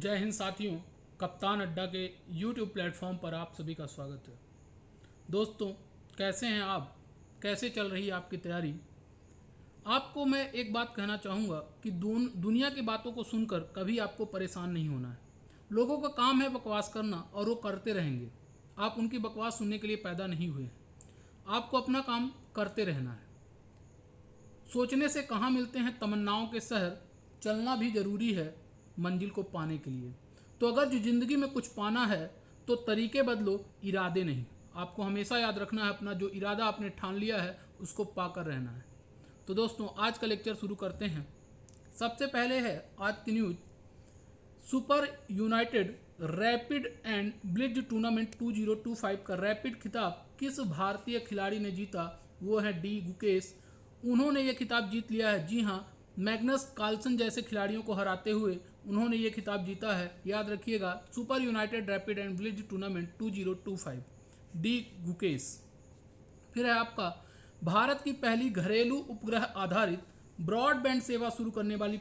जय हिंद साथियों। कप्तान अड्डा के यूट्यूब प्लेटफॉर्म पर आप सभी का स्वागत है। दोस्तों, कैसे हैं आप? कैसे चल रही है आपकी तैयारी? आपको मैं एक बात कहना चाहूँगा कि दुनिया की बातों को सुनकर कभी आपको परेशान नहीं होना है। लोगों का काम है बकवास करना और वो करते रहेंगे। आप उनकी बकवास सुनने के लिए पैदा नहीं हुए हैं। आपको अपना काम करते रहना है। सोचने से कहाँ मिलते हैं तमन्नाओं के शहर, चलना भी ज़रूरी है मंजिल को पाने के लिए। तो अगर जो ज़िंदगी में कुछ पाना है तो तरीके बदलो, इरादे नहीं। आपको हमेशा याद रखना है अपना जो इरादा आपने ठान लिया है उसको पाकर रहना है। तो दोस्तों, आज का लेक्चर शुरू करते हैं। सबसे पहले है आज की news. Super United rapid and blitz tournament 2025 का रैपिड खिताब किस भारतीय खिलाड़ी ने जीता? वो है डी गुकेश। उन्होंने ये खिताब जीत लिया है। जी हाँ, मैग्नस कार्लसन जैसे खिलाड़ियों को हराते हुए उन्होंने ये खिताब जीता है। याद रखिएगा, super United rapid and blitz tournament 2025, D Gukesh. फिर है आपका भारत की पहली घरेलू उपग्रह आधारित ब्रॉडबैंड सेवा शुरू करने वाली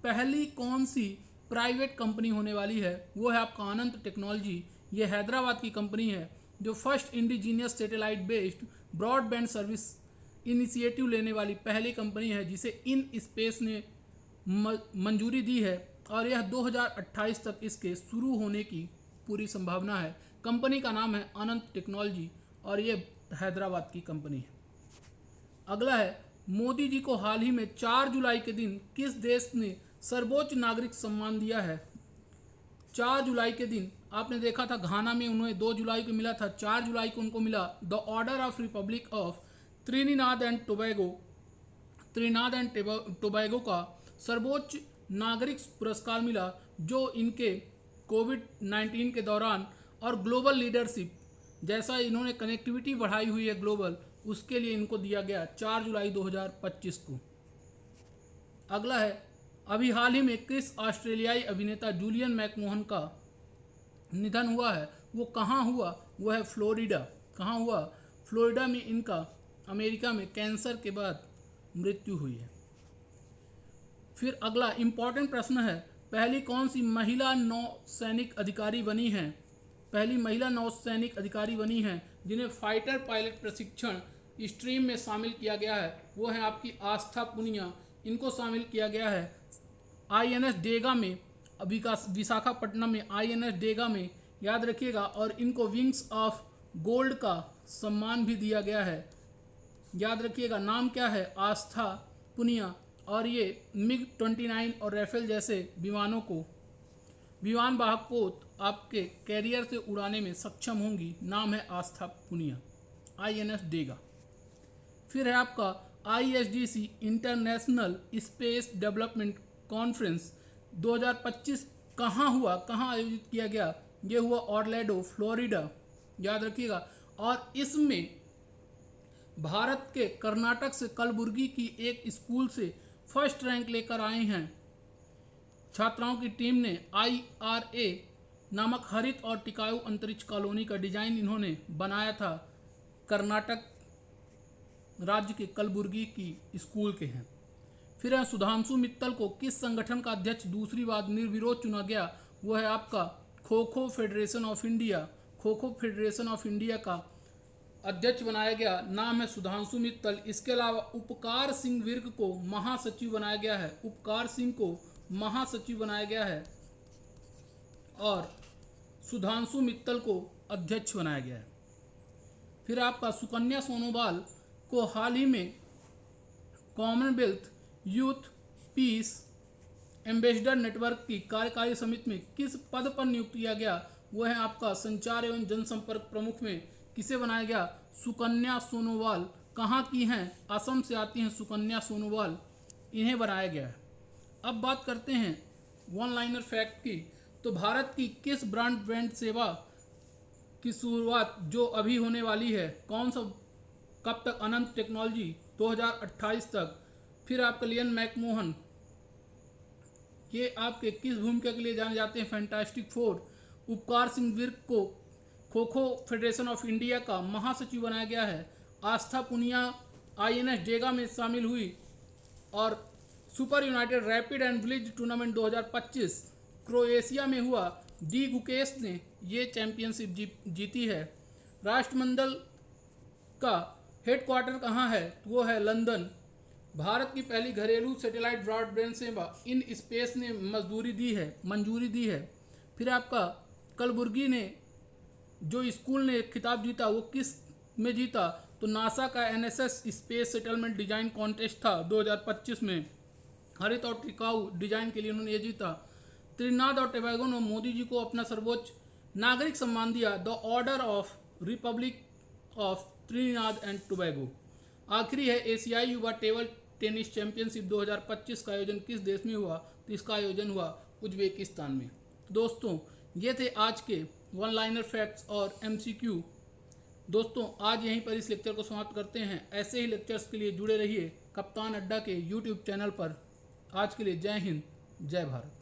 पहली कौन सी प्राइवेट कंपनी होने वाली है? वो है आपका अनंत टेक्नोलॉजी। ये हैदराबाद की कंपनी है जो first indigenous satellite based broadband service initiative लेने वाली पहली कंपनी है जिसे इन स्पेस ने मंजूरी दी है और यह 2028 तक इसके शुरू होने की पूरी संभावना है। कंपनी का नाम है अनंत टेक्नोलॉजी और ये हैदराबाद की कंपनी है। अगला है, मोदी जी को हाल ही में 4 जुलाई के दिन किस देश ने सर्वोच्च नागरिक सम्मान दिया है? 4 जुलाई के दिन आपने देखा था घाना में उन्हें 2 जुलाई को मिला था, 4 जुलाई को उनको मिला the order of Republic of Trinidad and Tobago का सर्वोच्च नागरिक पुरस्कार मिला, जो इनके कोविड-19 के दौरान और ग्लोबल लीडरशिप जैसा इन्होंने कनेक्टिविटी बढ़ाई हुई है ग्लोबल, उसके लिए इनको दिया गया 4 जुलाई 2025 को। अगला है, अभी हाल ही में किस ऑस्ट्रेलियाई अभिनेता जूलियन मैकमोहन का निधन हुआ है? वो कहाँ हुआ? वो है फ्लोरिडा। कहाँ हुआ? फ्लोरिडा में इनका अमेरिका में कैंसर के बाद मृत्यु हुई है। फिर अगला इंपॉर्टेंट प्रश्न है, पहली कौन सी महिला नौसैनिक अधिकारी बनी है? पहली महिला नौसैनिक अधिकारी बनी है जिन्हें फाइटर पायलट प्रशिक्षण स्ट्रीम में शामिल किया गया है। वो है आपकी आस्था पुनिया। इनको शामिल किया गया है आईएनएस डेगा में, विशाखापट्टनम में आईएनएस डेगा में, याद रखिएगा। और इनको विंग्स ऑफ गोल्ड का सम्मान भी दिया गया है। याद रखिएगा, नाम क्या है? आस्था पुनिया। और ये मिग 29 और राफेल जैसे विमानों को, विमान वाहक पोत आपके कैरियर से उड़ाने में सक्षम होंगी। नाम है आस्था पुनिया, आईएनएस डेगा। फिर है आपका आईएसडीसी इंटरनेशनल स्पेस डेवलपमेंट कॉन्फ्रेंस 2025 कहाँ हुआ, कहाँ आयोजित किया गया? ये हुआ ऑरलैंडो, फ्लोरिडा। याद रखिएगा। और इसमें भारत के कर्नाटक से कलबुर्गी की एक स्कूल से फर्स्ट रैंक लेकर आए हैं छात्राओं की टीम ने। IRA नामक हरित और टिकाऊ अंतरिक्ष कॉलोनी का डिजाइन इन्होंने बनाया था। कर्नाटक राज्य के कलबुर्गी की स्कूल के हैं। फिर है, सुधांशु मित्तल को किस संगठन का अध्यक्ष दूसरी बार निर्विरोध चुना गया? वो है आपका kho kho federation of India. Kho kho federation of India का अध्यक्ष बनाया गया। नाम है सुधांशु मित्तल। इसके अलावा उपकार सिंह विर्क को महासचिव बनाया गया है। उपकार सिंह को महासचिव बनाया गया है और सुधांशु मित्तल को अध्यक्ष बनाया गया है। फिर आपका सुकन्या सोनोवाल को हाल ही में Commonwealth youth piece ambassador network की कार्यकारी समिति में किस पद पर नियुक्त किया गया? वो है आपका संचार एवं जनसंपर्क प्रमुख में किसे बनाया गया? सुकन्या सोनोवाल। कहाँ की हैं? असम से आती हैं सुकन्या सोनोवाल, इन्हें बनाया गया है। अब बात करते हैं वन लाइनर फैक्ट की। तो भारत की किस ब्रॉडबैंड सेवा की शुरुआत जो अभी होने वाली है, कौन सा, कब तक? अनंत टेक्नोलॉजी 2028 तक। फिर आपका लियन मैकमोहन, ये आपके किस भूमिका के लिए जाने जाते हैं? Fantastic four. उपकार सिंह विर्क को kho kho federation of India का महासचिव बनाया गया है। आस्था पुनिया आईएनएस डेगा में शामिल हुई और super United rapid and blitz tournament 2025 Croatia में हुआ। डी गुकेश ने ये चैंपियनशिप जीती है। राष्ट्रमंडल का हेडक्वार्टर कहाँ है? तो वो है लंदन। भारत की पहली घरेलू सैटेलाइट ब्रॉडबैंड सेवा इन स्पेस ने मंजूरी दी है। फिर आपका कलबुर्गी ने जो स्कूल ने खिताब जीता वो किस में जीता? तो नासा का NSS space settlement design contest था 2025 में। हरित और टिकाऊ डिजाइन के लिए उन्होंने ये जीता। त्रिनाद और टोबैगो ने मोदी जी को अपना सर्वोच्च नागरिक सम्मान दिया, the order of Republic of त्रिनाद and Tobago. आखिरी है एशियाई युवा टेबल टेनिस चैंपियनशिप 2025 का आयोजन किस देश में हुआ? तो इसका आयोजन हुआ उज्बेकिस्तान में। दोस्तों ये थे आज के वन लाइनर फैक्ट्स और एमसीक्यू। दोस्तों आज यहीं पर इस लेक्चर को समाप्त करते हैं। ऐसे ही लेक्चर्स के लिए जुड़े रहिए कप्तान अड्डा के यूट्यूब चैनल पर। आज के लिए जय हिंद, जय भारत।